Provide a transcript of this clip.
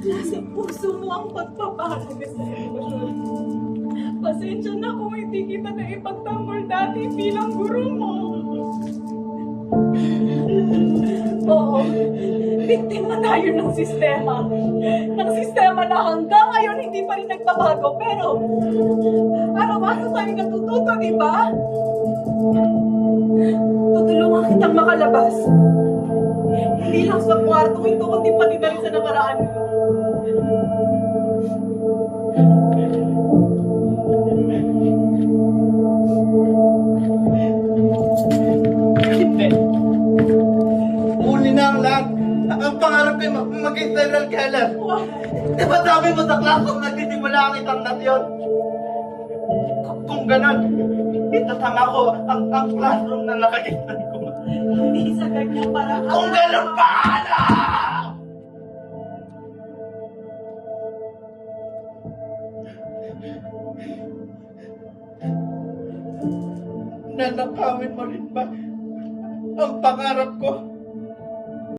Nasa puso mo ang pagpapahalaga sa edukasyon. Pasensya na kung hindi kita na ipagtanggol dati bilang guro mo. Oo, biktima tayo ng sistema. Ng sistema na hanggang ngayon hindi pa rin nagbabago. Pero, araw-araw tayo natututo, di ba? Tutulungan kitang makalabas. Hindi lang sa kwarto ito, kundi pati na rin sa nakaraan mo. Hindi. Uli na ang lahat. Ang pangarap ko maging serial killer. Di ba dami mo sa classroom nagtitimula ang itang yun? Kung ganon, itatama ko ang classroom na nakakita ko. Hindi sa kanya para Kung ganon pa, alam! Nanakawin mo rin ba ang pangarap ko?